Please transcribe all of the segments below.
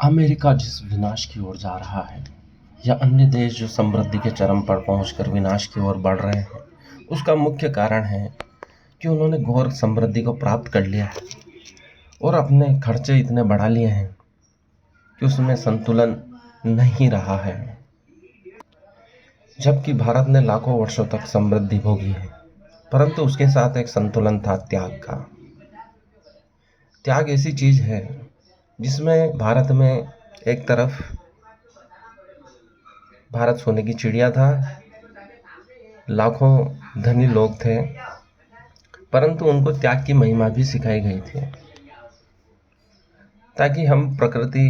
America जिस विनाश की ओर जा रहा है या अन्य देश जो समृद्धि के चरम पर पहुंचकर विनाश की ओर बढ़ रहे हैं, उसका मुख्य कारण है कि उन्होंने घोर समृद्धि को प्राप्त कर लिया है और अपने खर्चे इतने बढ़ा लिए हैं कि उसमें संतुलन नहीं रहा है। जबकि भारत ने लाखों वर्षों तक समृद्धि भोगी है, परंतु उसके साथ एक संतुलन था त्याग का। त्याग ऐसी चीज है जिसमें भारत में एक तरफ भारत सोने की चिड़िया था, लाखों धनी लोग थे, परंतु उनको त्याग की महिमा भी सिखाई गई थी ताकि हम प्रकृति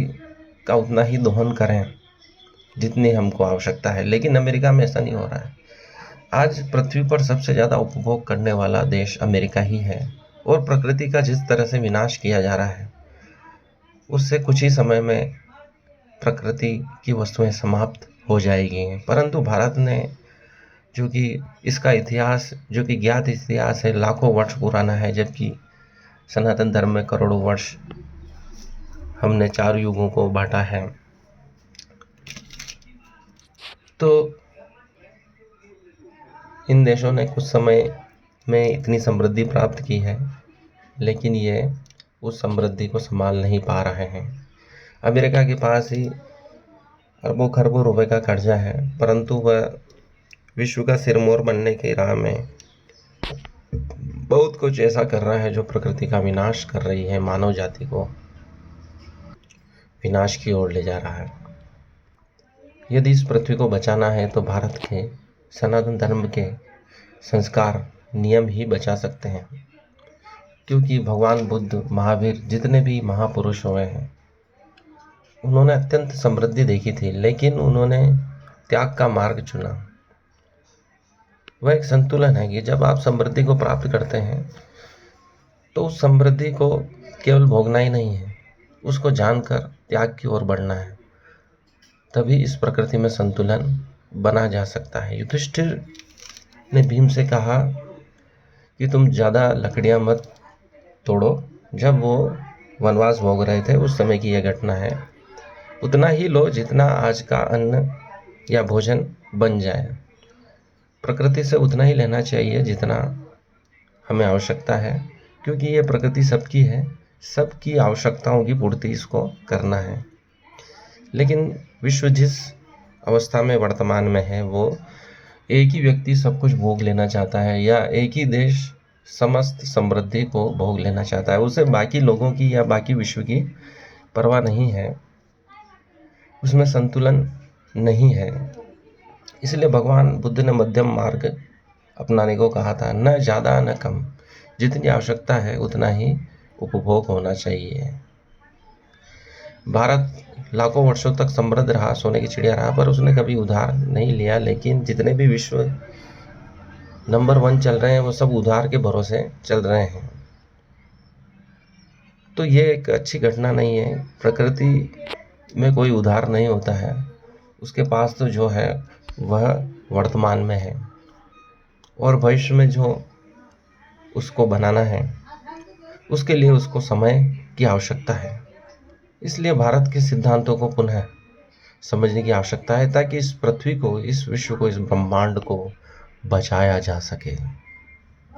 का उतना ही दोहन करें जितनी हमको आवश्यकता है। लेकिन अमेरिका में ऐसा नहीं हो रहा है। आज पृथ्वी पर सबसे ज़्यादा उपभोग करने वाला देश अमेरिका ही है और प्रकृति का जिस तरह से विनाश किया जा रहा है उससे कुछ ही समय में प्रकृति की वस्तुएं समाप्त हो जाएगी। परंतु भारत ने, जो कि इसका इतिहास, जो कि ज्ञात इतिहास है, लाखों वर्ष पुराना है, जबकि सनातन धर्म में करोड़ों वर्ष हमने 4 युगों को बांटा है। तो इन देशों ने कुछ समय में इतनी समृद्धि प्राप्त की है, लेकिन ये उस समृद्धि को संभाल नहीं पा रहे हैं। अमेरिका के पास ही अरबों खरबों रुपए का कर्जा है, परंतु वह विश्व का सिरमौर बनने की राह में बहुत कुछ ऐसा कर रहा है जो प्रकृति का विनाश कर रही है, मानव जाति को विनाश की ओर ले जा रहा है। यदि इस पृथ्वी को बचाना है तो भारत के सनातन धर्म के संस्कार, नियम ही बचा सकते हैं, क्योंकि भगवान बुद्ध, महावीर, जितने भी महापुरुष हुए हैं, उन्होंने अत्यंत समृद्धि देखी थी, लेकिन उन्होंने त्याग का मार्ग चुना। वह एक संतुलन है कि जब आप समृद्धि को प्राप्त करते हैं तो उस समृद्धि को केवल भोगना ही नहीं है, उसको जानकर त्याग की ओर बढ़ना है। तभी इस प्रकृति में संतुलन बना जा सकता है। युधिष्ठिर ने भीम से कहा कि तुम ज़्यादा लकड़ियां मत तोड़ो। जब वो वनवास भोग रहे थे उस समय की यह घटना है। उतना ही लो जितना आज का अन्न या भोजन बन जाए। प्रकृति से उतना ही लेना चाहिए जितना हमें आवश्यकता है, क्योंकि ये प्रकृति सबकी है, सबकी आवश्यकताओं की पूर्ति इसको करना है। लेकिन विश्व जिस अवस्था में वर्तमान में है, वो एक ही व्यक्ति सब कुछ भोग लेना चाहता है या एक ही देश समस्त समृद्धि को भोग लेना चाहता है। उसे बाकी लोगों की या बाकी विश्व की परवाह नहीं है, उसमें संतुलन नहीं है। इसलिए भगवान बुद्ध ने मध्यम मार्ग अपनाने को कहा था, न ज़्यादा न कम, जितनी आवश्यकता है उतना ही उपभोग होना चाहिए। भारत लाखों वर्षों तक समृद्ध रहा, सोने की चिड़िया रहा, पर उसने कभी उधार नहीं लिया। लेकिन जितने भी विश्व नंबर 1 चल रहे हैं वो सब उधार के भरोसे चल रहे हैं। तो ये एक अच्छी घटना नहीं है। प्रकृति में कोई उधार नहीं होता है, उसके पास तो जो है वह वर्तमान में है और भविष्य में जो उसको बनाना है उसके लिए उसको समय की आवश्यकता है। इसलिए भारत के सिद्धांतों को पुनः समझने की आवश्यकता है ताकि इस पृथ्वी को, इस विश्व को, इस ब्रह्मांड को बचाया जा सके।